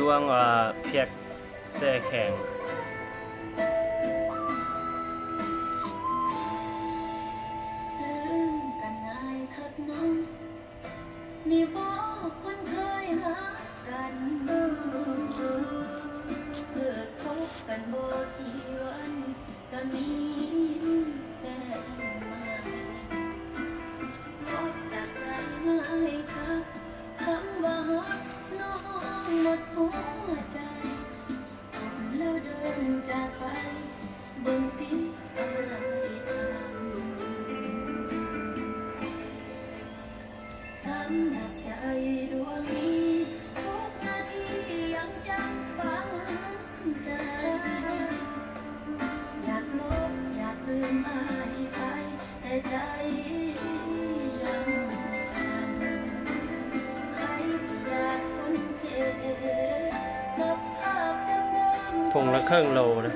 วงเพียกแซ่แข็งนี่บ่คนเคยหากันเลิกคบกันบ่กี่วันก็มีแต่มาลดจากใจง่ายค่ะคำว่าฮักน้องหมดหัวใจจบแล้วเดินจากไปเบิ่งติดอายทำสำหรับใจดวงนี้ทุกนาทียังจำฝังใจอยากลบอยากลืมอายไปแต่ใจยังจำใครที่อยากคนเจ็บกับภาพเดิมๆ ถุงละครึ่งโลนะ